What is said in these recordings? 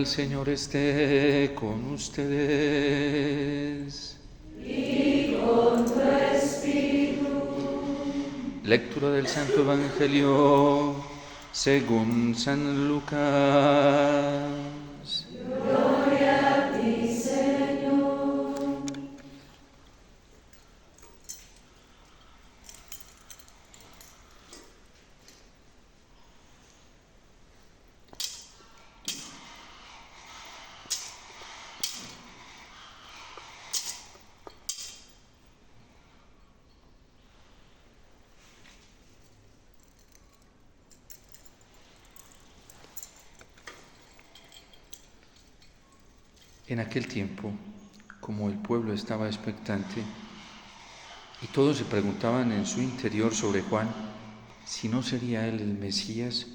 Señor esté con ustedes. Y con tu espíritu. Lectura del Santo Evangelio según San Lucas. Gloria a ti, Señor. En aquel tiempo, como el pueblo estaba expectante y todos se preguntaban en su interior sobre Juan si no sería él el Mesías,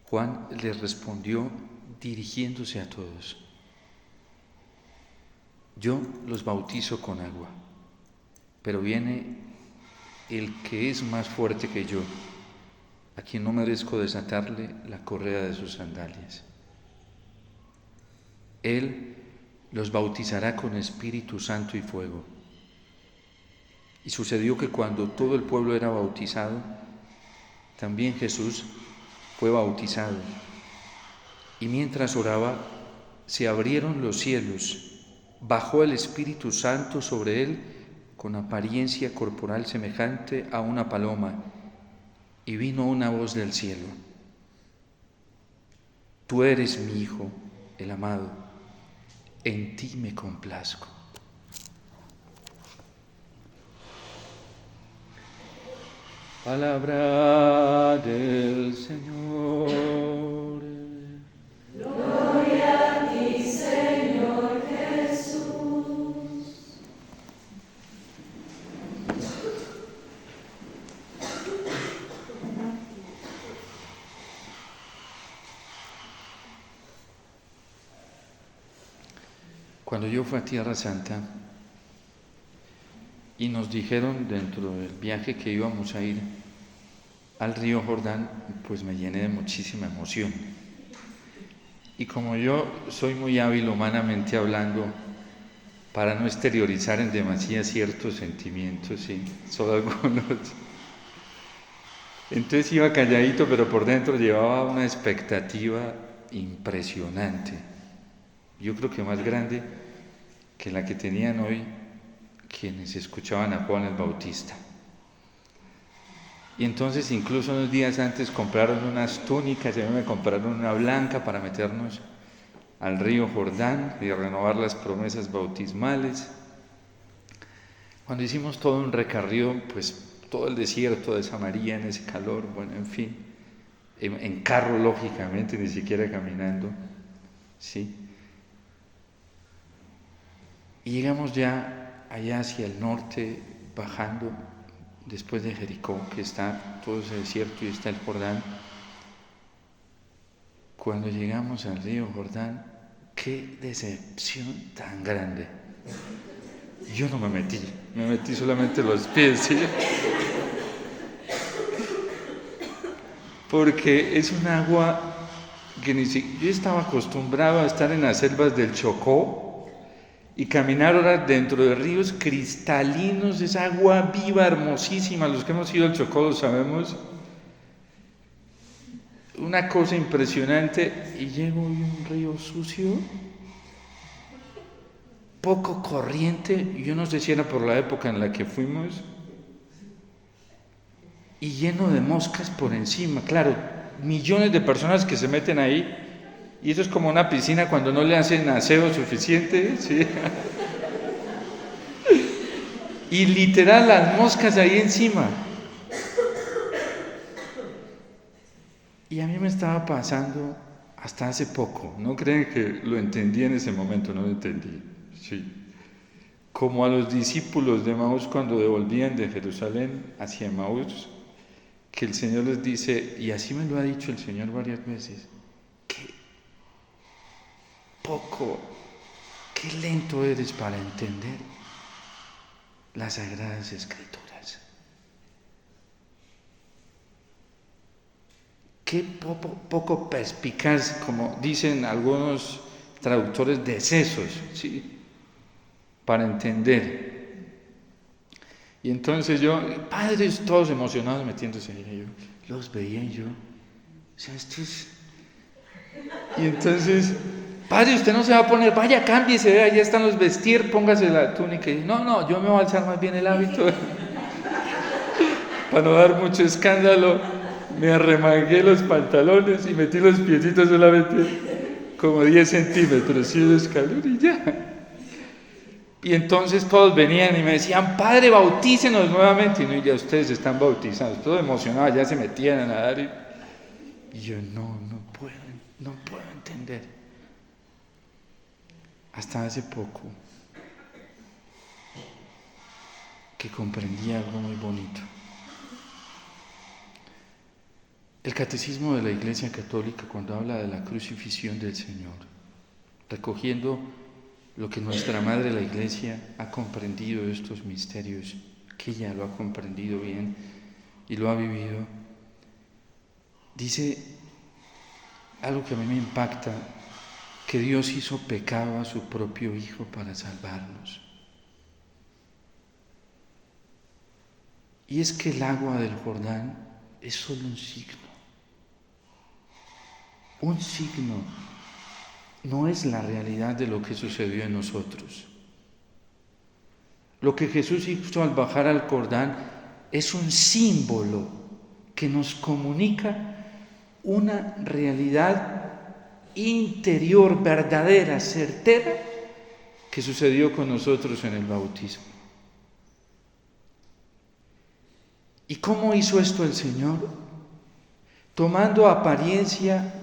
Juan les respondió dirigiéndose a todos: yo los bautizo con agua, pero viene el que es más fuerte que yo, a quien no merezco desatarle la correa de sus sandalias. Él los bautizará con Espíritu Santo y fuego. Y sucedió que cuando todo el pueblo era bautizado, también Jesús fue bautizado. Y mientras oraba, se abrieron los cielos, bajó el Espíritu Santo sobre él con apariencia corporal semejante a una paloma, y vino una voz del cielo: tú eres mi Hijo, el amado, en ti me complazco. Palabra del Señor. Gloria a ti, Señor Jesús. Cuando yo fui a Tierra Santa y nos dijeron dentro del viaje que íbamos a ir al río Jordán, pues me llené de muchísima emoción. Y como yo soy muy hábil humanamente hablando, para no exteriorizar en demasía ciertos sentimientos, sí, solo algunos, entonces iba calladito, pero por dentro llevaba una expectativa impresionante. Yo creo que más grande que la que tenían hoy quienes escuchaban a Juan el Bautista. Y entonces incluso unos días antes compraron unas túnicas, y a mí me compraron una blanca para meternos al río Jordán y renovar las promesas bautismales. Cuando hicimos todo un recorrido, pues todo el desierto de Samaria en ese calor, bueno, en fin, en carro lógicamente, ni siquiera caminando, ¿sí? Y llegamos ya allá hacia el norte, bajando, después de Jericó, que está todo ese desierto y está el Jordán. Cuando llegamos al río Jordán, qué decepción tan grande. Yo no me metí solamente los pies, ¿sí? Porque es un agua que yo estaba acostumbrado a estar en las selvas del Chocó y caminar ahora dentro de ríos cristalinos, es agua viva, hermosísima. Los que hemos ido al Chocó lo sabemos. Una cosa impresionante, y llego a un río sucio, poco corriente, yo no sé si era por la época en la que fuimos, y lleno de moscas por encima. Claro, millones de personas que se meten ahí, y eso es como una piscina cuando no le hacen aseo suficiente, ¿sí? Y literal las moscas ahí encima. Y a mí me estaba pasando hasta hace poco, no creen que lo entendí en ese momento, no lo entendí, sí. Como a los discípulos de Emaús cuando devolvían de Jerusalén hacia Emaús, que el Señor les dice, y así me lo ha dicho el Señor varias veces, qué poco, qué lento eres para entender las Sagradas Escrituras. qué poco perspicaz, como dicen algunos traductores, de sesos, ¿sí? Para entender. Y entonces yo, padres todos emocionados metiéndose ahí, yo los veía y yo, o sea, esto es... Y entonces, padre, usted no se va a poner, vaya, cámbiese, vea, ya están los vestir, póngase la túnica. Y no, yo me voy a alzar más bien el hábito. Para no dar mucho escándalo, me arremangué los pantalones y metí los piecitos solamente como 10 centímetros, ¿sí? De escalón y ya. Y entonces todos venían y me decían, padre, bautícenos nuevamente. Y no, ya ustedes están bautizados, todos emocionados, ya se metían a nadar. Y yo, no puedo entender. Hasta hace poco que comprendí algo muy bonito. El catecismo de la Iglesia Católica, cuando habla de la crucifixión del Señor, recogiendo lo que nuestra Madre la Iglesia ha comprendido de estos misterios, que ella lo ha comprendido bien y lo ha vivido, dice algo que a mí me impacta, que Dios hizo pecado a su propio Hijo para salvarnos. Y es que el agua del Jordán es solo un signo. Un signo. No es la realidad de lo que sucedió en nosotros. Lo que Jesús hizo al bajar al Jordán es un símbolo que nos comunica una realidad interior, verdadera, certera, que sucedió con nosotros en el bautismo. ¿Y cómo hizo esto el Señor? Tomando apariencia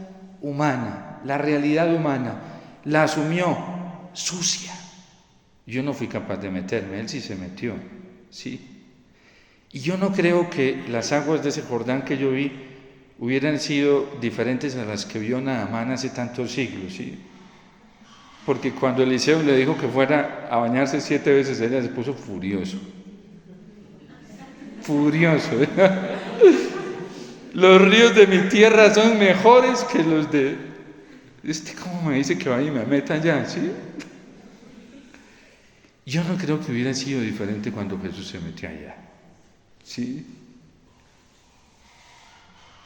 humana, la realidad humana, la asumió sucia. Yo no fui capaz de meterme, Él sí se metió, ¿sí? Y yo no creo que las aguas de ese Jordán que yo vi hubieran sido diferentes a las que vio Naamán hace tantos siglos, ¿sí? Porque cuando Eliseo le dijo que fuera a bañarse 7 veces, ella se puso furioso. Furioso. Los ríos de mi tierra son mejores que los de... ¿Cómo me dice que vaya y me meta allá, sí? Yo no creo que hubiera sido diferente cuando Jesús se metió allá, ¿sí?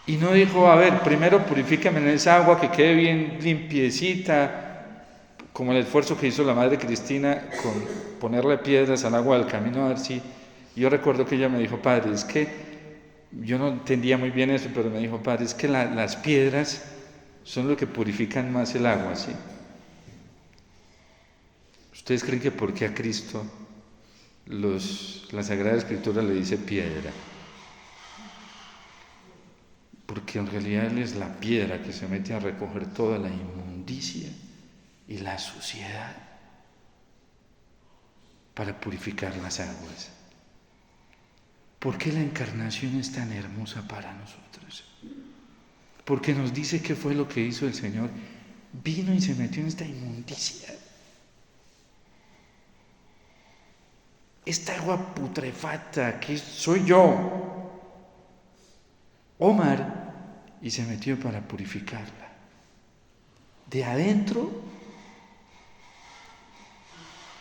Y no dijo, a ver, primero purifícame en esa agua que quede bien limpiecita, como el esfuerzo que hizo la Madre Cristina con ponerle piedras al agua del camino, a ver si... Yo recuerdo que ella me dijo, padre, es que yo no entendía muy bien eso, pero me dijo, padre, es que las piedras son lo que purifican más el agua, ¿sí? ¿Ustedes creen que por qué a Cristo la Sagrada Escritura le dice piedra? Porque en realidad Él es la piedra que se mete a recoger toda la inmundicia y la suciedad para purificar las aguas. ¿Por qué la encarnación es tan hermosa para nosotros? Porque nos dice qué fue lo que hizo el Señor. Vino y se metió en esta inmundicia. Esta agua putrefacta que soy yo, Omar, y se metió para purificarla. De adentro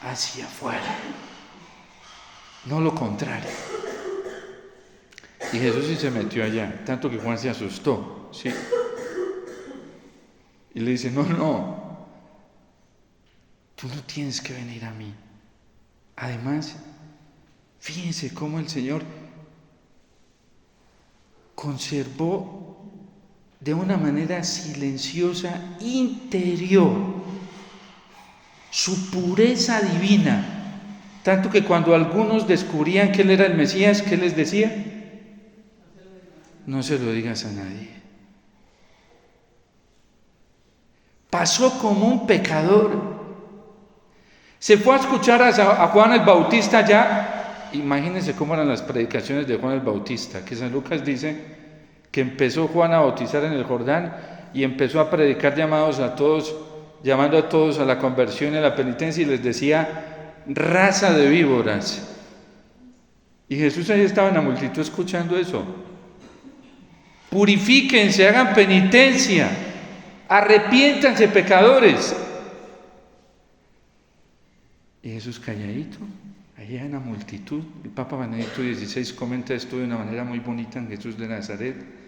hacia afuera. No lo contrario. Y Jesús sí se metió allá, tanto que Juan se asustó, ¿sí? Y le dice, no, tú no tienes que venir a mí. Además, fíjense cómo el Señor conservó de una manera silenciosa, interior, su pureza divina. Tanto que cuando algunos descubrían que Él era el Mesías, ¿qué les decía? No se lo digas a nadie. Pasó como un pecador. Se fue a escuchar a Juan el Bautista ya. Imagínense cómo eran las predicaciones de Juan el Bautista, que San Lucas dice que empezó Juan a bautizar en el Jordán y empezó a predicar llamando a todos a la conversión y a la penitencia, y les decía, raza de víboras. Y Jesús ahí estaba en la multitud escuchando eso. Purifíquense, hagan penitencia, arrepiéntanse, pecadores. Y Jesús calladito, allá en la multitud. El Papa Benedicto XVI comenta esto de una manera muy bonita en Jesús de Nazaret.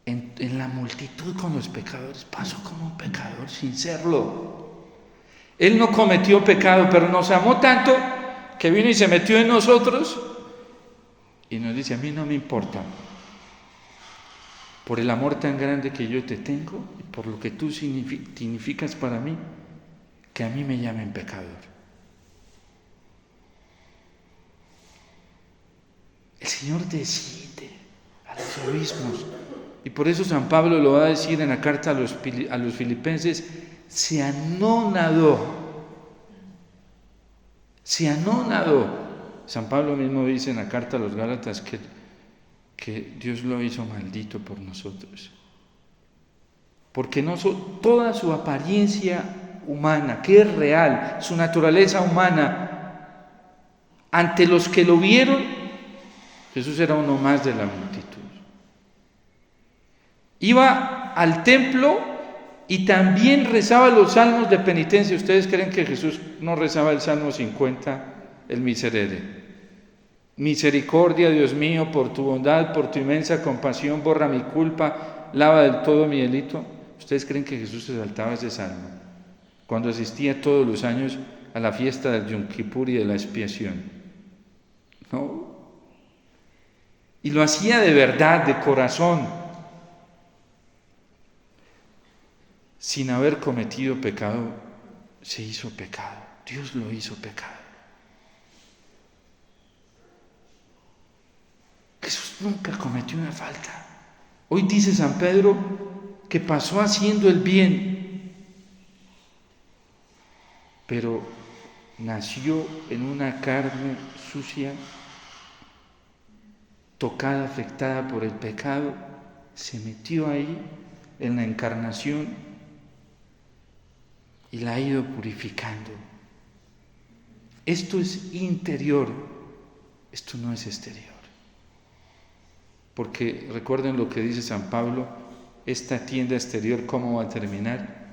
En la multitud con los pecadores, pasó como un pecador sin serlo. Él no cometió pecado, pero nos amó tanto que vino y se metió en nosotros y nos dice: a mí no me importa, por el amor tan grande que yo te tengo y por lo que tú significas para mí, que a mí me llamen pecador. El Señor decide a los egoísmos. Y por eso San Pablo lo va a decir en la carta a los filipenses: se anonadó. San Pablo mismo dice en la carta a los Gálatas que Dios lo hizo maldito por nosotros. Porque toda su apariencia humana, que es real, su naturaleza humana, ante los que lo vieron, Jesús era uno más de la multitud. Iba al templo y también rezaba los salmos de penitencia. ¿Ustedes creen que Jesús no rezaba el Salmo 50, el Miserere? Misericordia, Dios mío, por tu bondad, por tu inmensa compasión, borra mi culpa, lava del todo mi delito. ¿Ustedes creen que Jesús se saltaba ese salmo cuando asistía todos los años a la fiesta del Yom Kippur y de la expiación? No. Y lo hacía de verdad, de corazón, sin haber cometido pecado. Se hizo pecado, Dios lo hizo pecado. Jesús nunca cometió una falta. Hoy dice San Pedro que pasó haciendo el bien, pero nació en una carne sucia, tocada, afectada por el pecado, se metió ahí en la encarnación y la ha ido purificando. Esto es interior, esto no es exterior. Porque recuerden lo que dice San Pablo: esta tienda exterior, ¿cómo va a terminar?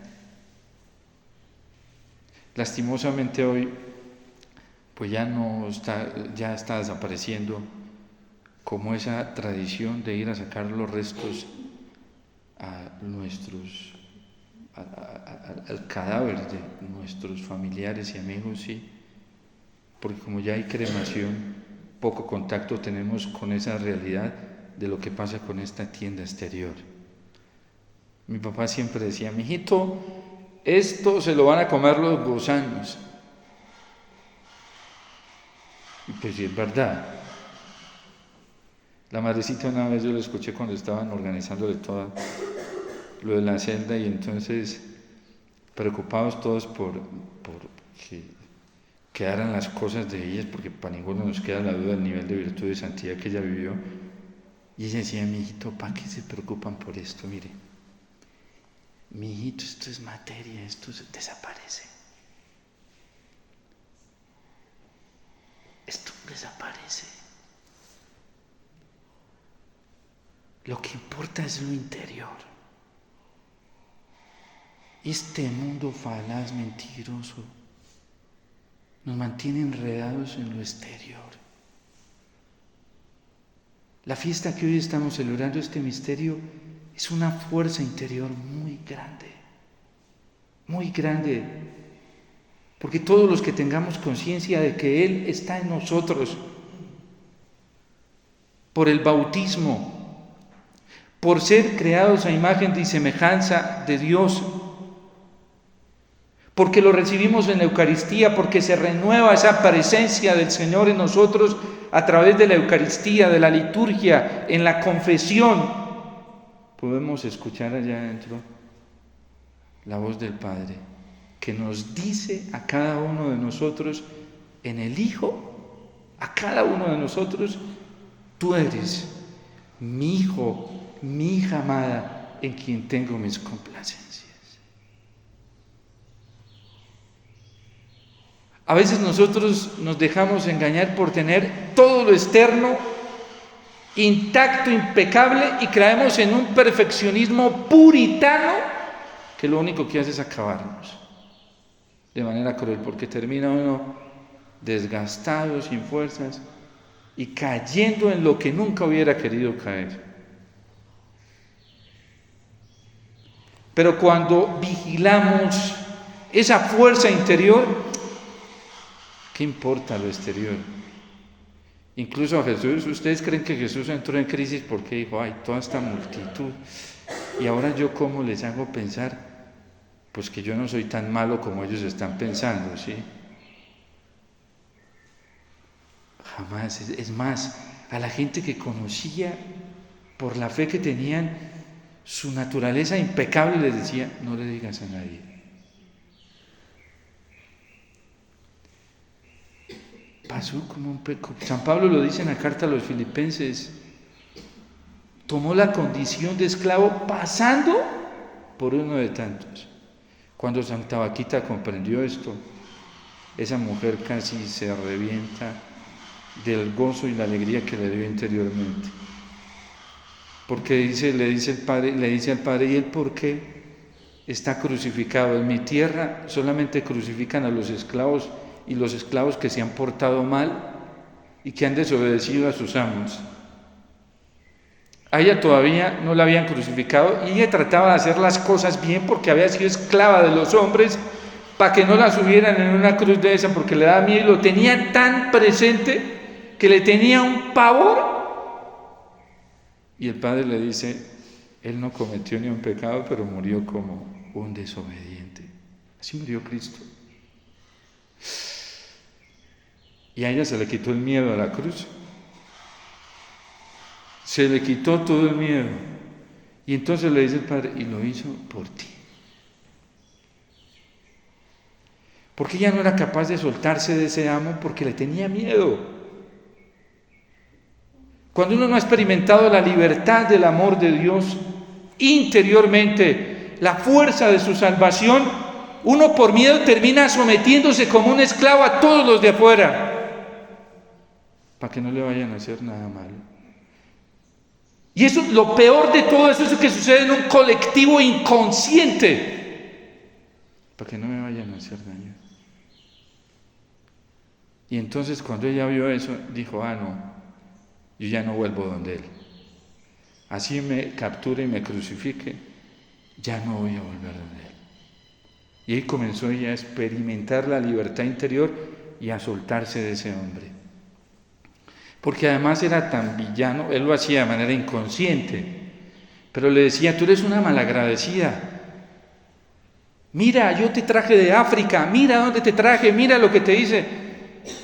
Lastimosamente hoy, pues ya está desapareciendo como esa tradición de ir a sacar los restos al cadáver de nuestros familiares y amigos, sí, porque como ya hay cremación, poco contacto tenemos con esa realidad de lo que pasa con esta tienda exterior. Mi papá siempre decía: mijito, esto se lo van a comer los gusanos. Y pues sí, es verdad. La madrecita una vez yo lo escuché cuando estaban organizándole todo lo de la celda, y entonces preocupados todos por que quedaran las cosas de ellas, porque para ninguno nos queda la duda del nivel de virtud y santidad que ella vivió. Y ella decía: mijito, ¿para qué se preocupan por esto? Mire, mijito, esto es materia, esto desaparece. Esto desaparece. Lo que importa es lo interior. Este mundo falaz, mentiroso, nos mantiene enredados en lo exterior. La fiesta que hoy estamos celebrando, este misterio, es una fuerza interior muy grande, porque todos los que tengamos conciencia de que Él está en nosotros, por el bautismo, por ser creados a imagen y semejanza de Dios, porque lo recibimos en la Eucaristía, porque se renueva esa presencia del Señor en nosotros a través de la Eucaristía, de la liturgia, en la confesión, podemos escuchar allá adentro la voz del Padre, que nos dice a cada uno de nosotros, en el Hijo, a cada uno de nosotros: tú eres mi hijo, mi hija amada, en quien tengo mis complacencias. A veces nosotros nos dejamos engañar por tener todo lo externo intacto, impecable, y caemos en un perfeccionismo puritano que lo único que hace es acabarnos de manera cruel, porque termina uno desgastado, sin fuerzas y cayendo en lo que nunca hubiera querido caer. Pero cuando vigilamos esa fuerza interior, ¿qué importa lo exterior? Incluso a Jesús, ¿ustedes creen que Jesús entró en crisis porque dijo, ay, toda esta multitud, y ahora yo cómo les hago pensar? Pues que yo no soy tan malo como ellos están pensando, ¿sí? Jamás. Es más, a la gente que conocía por la fe que tenían, su naturaleza impecable, les decía, no le digas a nadie. Pasó como un peco. San Pablo lo dice en la carta a los Filipenses, tomó la condición de esclavo pasando por uno de tantos. Cuando Santa Vaquita comprendió esto, esa mujer casi se revienta del gozo y la alegría que le dio interiormente. Porque le dice al Padre, ¿y él por qué está crucificado? En mi tierra solamente crucifican a los esclavos, y los esclavos que se han portado mal y que han desobedecido a sus amos. A ella todavía no la habían crucificado y ella trataba de hacer las cosas bien porque había sido esclava de los hombres para que no la subieran en una cruz de esa, porque le daba miedo y lo tenía tan presente que le tenía un pavor. Y el Padre le dice, él no cometió ni un pecado, pero murió como un desobediente. Así murió Cristo. Y a ella se le quitó el miedo a la cruz. Se le quitó todo el miedo. Y entonces le dice el Padre, y lo hizo por ti. Porque ella no era capaz de soltarse de ese amo porque le tenía miedo. Cuando uno no ha experimentado la libertad del amor de Dios interiormente, la fuerza de su salvación, uno por miedo termina sometiéndose como un esclavo a todos los de afuera, para que no le vayan a hacer nada malo. Y eso, lo peor de todo eso es lo que sucede en un colectivo inconsciente, para que no me vayan a hacer daño. Y entonces cuando ella vio eso, dijo, no, yo ya no vuelvo donde él. Así me capture y me crucifique, ya no voy a volver donde él. Y ahí comenzó ella a experimentar la libertad interior y a soltarse de ese hombre. Porque además era tan villano, él lo hacía de manera inconsciente, pero le decía, tú eres una malagradecida. Mira, yo te traje de África, mira dónde te traje, mira lo que te hice.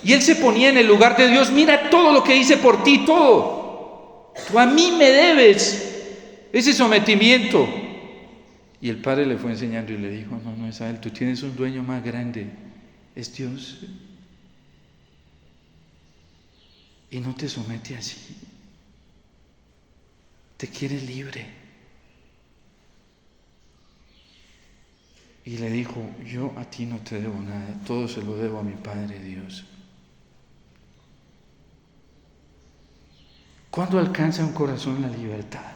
Y él se ponía en el lugar de Dios, mira todo lo que hice por ti, todo. Tú a mí me debes ese sometimiento. Y el Padre le fue enseñando y le dijo, no es a él, tú tienes un dueño más grande, es Dios. Y no te somete así, te quiere libre. Y le dijo, yo a ti no te debo nada, todo se lo debo a mi Padre Dios. ¿Cuándo alcanza un corazón la libertad?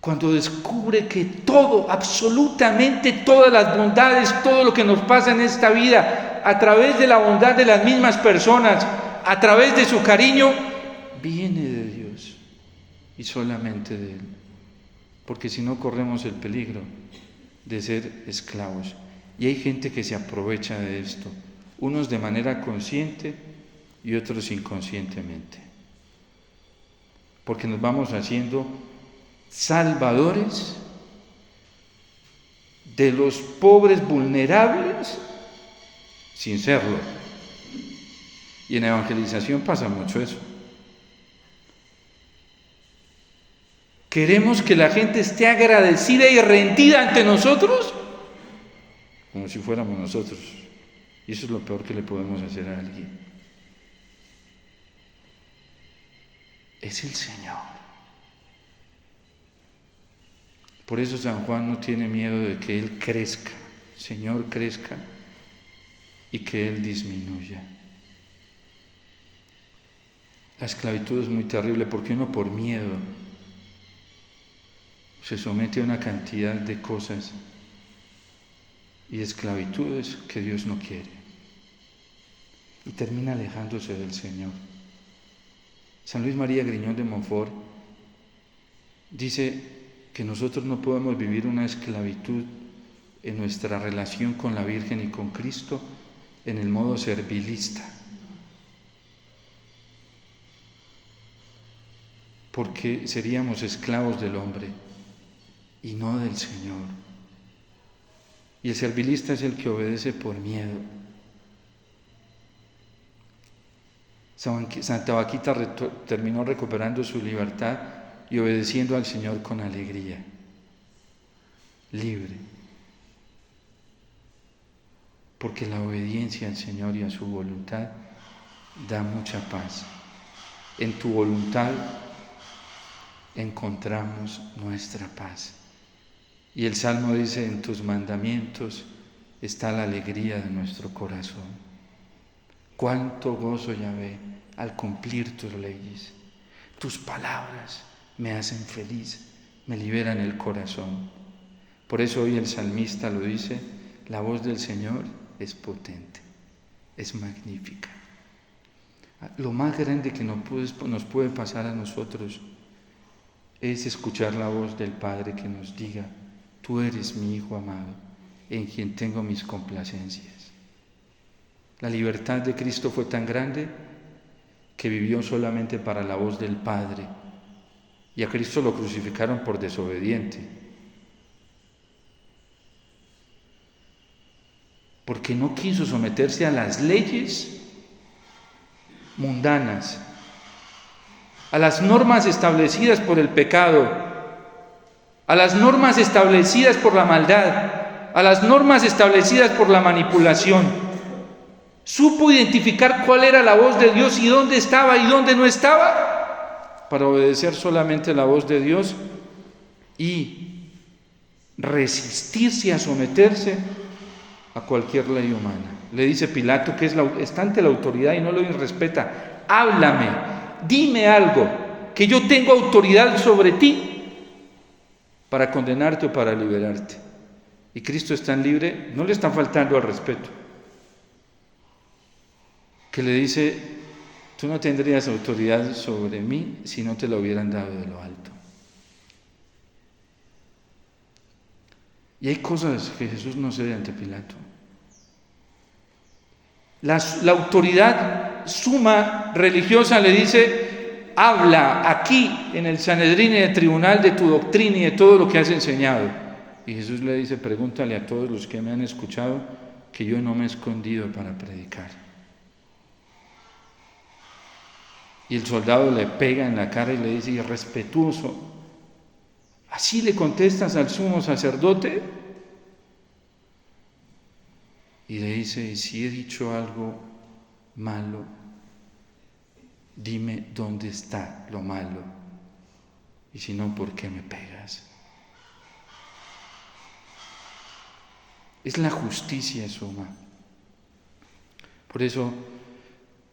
Cuando descubre que todo, absolutamente todas las bondades, todo lo que nos pasa en esta vida, a través de la bondad de las mismas personas, a través de su cariño, viene de Dios y solamente de Él. Porque si no corremos el peligro de ser esclavos. Y hay gente que se aprovecha de esto, unos de manera consciente y otros inconscientemente. Porque nos vamos haciendo salvadores de los pobres vulnerables sin serlo. Y en evangelización pasa mucho eso. Queremos que la gente esté agradecida y rendida ante nosotros como si fuéramos nosotros. Y eso es lo peor que le podemos hacer a alguien. Es el Señor. Por eso San Juan no tiene miedo de que Él crezca, Señor crezca y que Él disminuya. La esclavitud es muy terrible porque uno por miedo se somete a una cantidad de cosas y esclavitudes que Dios no quiere y termina alejándose del Señor. San Luis María Griñón de Montfort dice que nosotros no podemos vivir una esclavitud en nuestra relación con la Virgen y con Cristo en el modo servilista, porque seríamos esclavos del hombre y no del Señor. Y el servilista es el que obedece por miedo. Santa Vaquita terminó recuperando su libertad y obedeciendo al Señor con alegría, libre. Porque la obediencia al Señor y a su voluntad da mucha paz. En tu voluntad encontramos nuestra paz. Y el Salmo dice, en tus mandamientos está la alegría de nuestro corazón. Cuánto gozo, Yahvé, al cumplir tus leyes. Tus palabras me hacen feliz, me liberan el corazón. Por eso hoy el salmista lo dice, la voz del Señor es potente, es magnífica. Lo más grande que nos puede pasar a nosotros es escuchar la voz del Padre que nos diga, tú eres mi Hijo amado, en quien tengo mis complacencias. La libertad de Cristo fue tan grande que vivió solamente para la voz del Padre, y a Cristo lo crucificaron por desobediente. Porque no quiso someterse a las leyes mundanas, a las normas establecidas por el pecado, a las normas establecidas por la maldad, a las normas establecidas por la manipulación. Supo identificar cuál era la voz de Dios y dónde estaba y dónde no estaba, para obedecer solamente la voz de Dios y resistirse a someterse a cualquier ley humana. Le dice Pilato, que está ante la autoridad y no lo irrespeta, háblame, dime algo, que yo tengo autoridad sobre ti para condenarte o para liberarte. Y Cristo es tan libre, no le está faltando al respeto, que le dice, tú no tendrías autoridad sobre mí si no te lo hubieran dado de lo alto. Y hay cosas que Jesús no cede ante Pilato. La autoridad suma religiosa le dice, habla aquí en el Sanedrín y en el tribunal de tu doctrina y de todo lo que has enseñado. Y Jesús le dice, pregúntale a todos los que me han escuchado que yo no me he escondido para predicar. Y el soldado le pega en la cara y le dice, irrespetuoso, ¿así le contestas al sumo sacerdote? Y le dice, y si he dicho algo malo, dime dónde está lo malo, y si no, ¿por qué me pegas? Es la justicia suma. Por eso,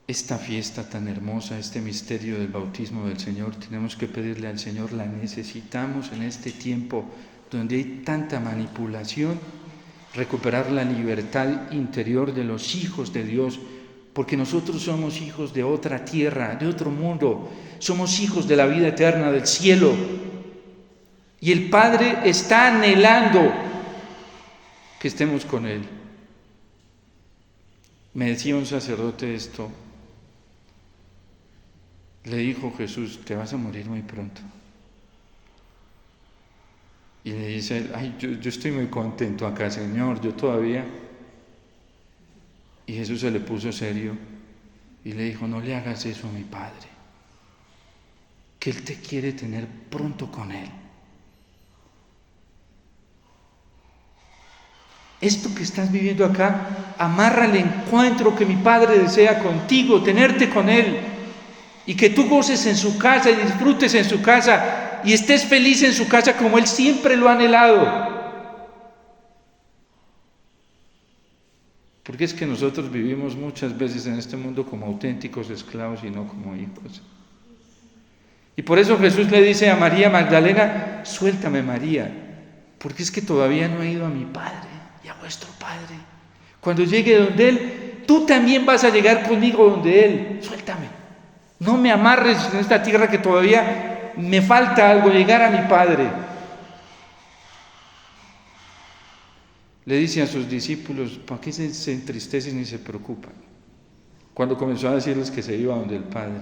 esta fiesta tan hermosa, este misterio del bautismo del Señor, tenemos que pedirle al Señor, la necesitamos en este tiempo donde hay tanta manipulación, recuperar la libertad interior de los hijos de Dios, porque nosotros somos hijos de otra tierra, de otro mundo, somos hijos de la vida eterna, del cielo, y el Padre está anhelando que estemos con Él. Me decía un sacerdote esto, le dijo Jesús, te vas a morir muy pronto. Y le dice, yo estoy muy contento acá, Señor, yo todavía. Y Jesús se le puso serio y le dijo, no le hagas eso a mi Padre, que Él te quiere tener pronto con Él. Esto que estás viviendo acá, amarra el encuentro que mi Padre desea contigo, tenerte con Él, y que tú goces en su casa y disfrutes en su casa y estés feliz en su casa como Él siempre lo ha anhelado. Porque es que nosotros vivimos muchas veces en este mundo como auténticos esclavos y no como hijos. Y por eso Jesús le dice a María Magdalena: suéltame, María, porque es que todavía no he ido a mi Padre y a vuestro Padre. Cuando llegue donde Él, tú también vas a llegar conmigo donde Él. Suéltame. No me amarres en esta tierra que todavía me falta algo, llegar a mi Padre. Le dice a sus discípulos: ¿para qué se entristecen y se preocupan? Cuando comenzó a decirles que se iba donde el Padre.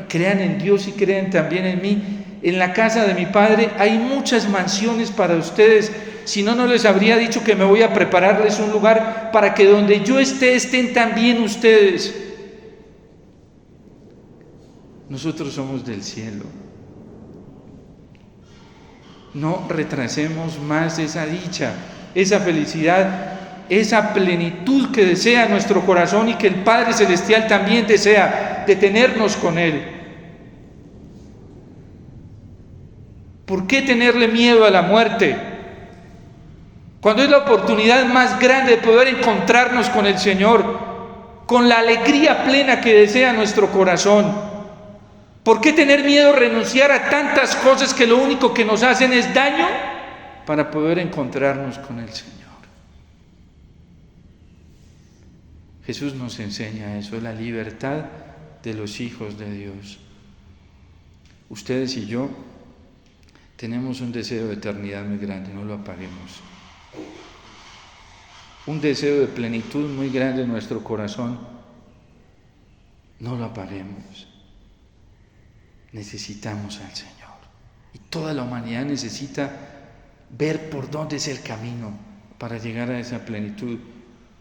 Crean en Dios y crean también en mí. En la casa de mi Padre hay muchas mansiones para ustedes. Si no, no les habría dicho que me voy a prepararles un lugar para que donde yo esté, estén también ustedes. Nosotros somos del cielo. No retrasemos más esa dicha, esa felicidad, esa plenitud que desea nuestro corazón y que el Padre Celestial también desea, de tenernos con Él. ¿Por qué tenerle miedo a la muerte? Cuando es la oportunidad más grande de poder encontrarnos con el Señor, con la alegría plena que desea nuestro corazón. ¿Por qué tener miedo a renunciar a tantas cosas que lo único que nos hacen es daño para poder encontrarnos con el Señor? Jesús nos enseña eso, la libertad de los hijos de Dios. Ustedes y yo tenemos un deseo de eternidad muy grande, no lo apaguemos. Un deseo de plenitud muy grande en nuestro corazón, no lo apaguemos. Necesitamos al Señor. Y toda la humanidad necesita ver por dónde es el camino para llegar a esa plenitud.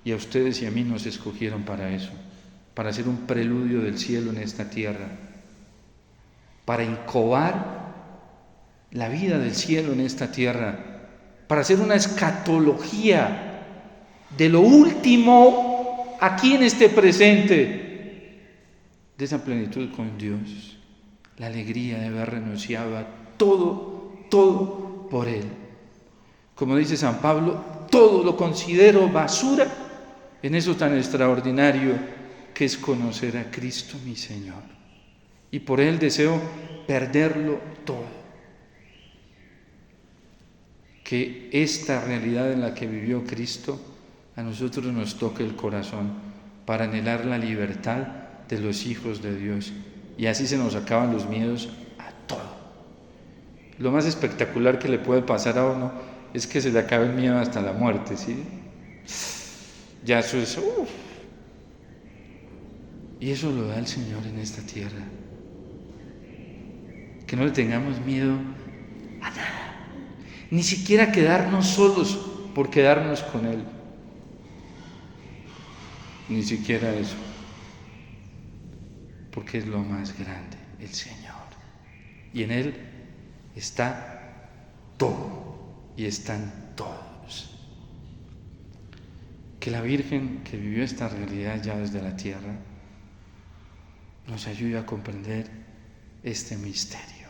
Y a ustedes y a mí nos escogieron para eso, para hacer un preludio del cielo en esta tierra, para incubar la vida del cielo en esta tierra, para hacer una escatología de lo último aquí en este presente, de esa plenitud con Dios. La alegría de haber renunciado a todo por Él. Como dice San Pablo, todo lo considero basura en eso tan extraordinario que es conocer a Cristo mi Señor. Y por Él deseo perderlo todo. Que esta realidad en la que vivió Cristo a nosotros nos toque el corazón para anhelar la libertad de los hijos de Dios. Y así se nos acaban los miedos a todo. Lo más espectacular que le puede pasar a uno es que se le acabe el miedo hasta la muerte, ¿sí? Ya eso es... Y eso lo da el Señor en esta tierra. Que no le tengamos miedo a nada. Ni siquiera quedarnos solos por quedarnos con Él. Ni siquiera eso. Porque es lo más grande, el Señor. Y en Él está todo. Y están todos. Que la Virgen que vivió esta realidad ya desde la tierra nos ayude a comprender este misterio.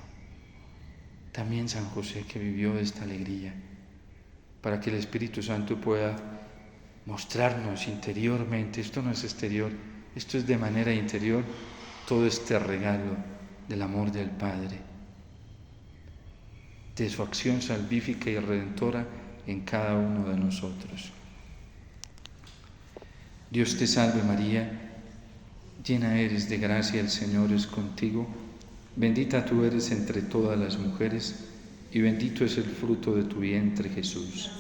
También San José que vivió esta alegría, para que el Espíritu Santo pueda mostrarnos interiormente, esto no es exterior, esto es de manera interior, todo este regalo del amor del Padre, de su acción salvífica y redentora en cada uno de nosotros. Dios te salve María, llena eres de gracia, el Señor es contigo, bendita tú eres entre todas las mujeres y bendito es el fruto de tu vientre Jesús.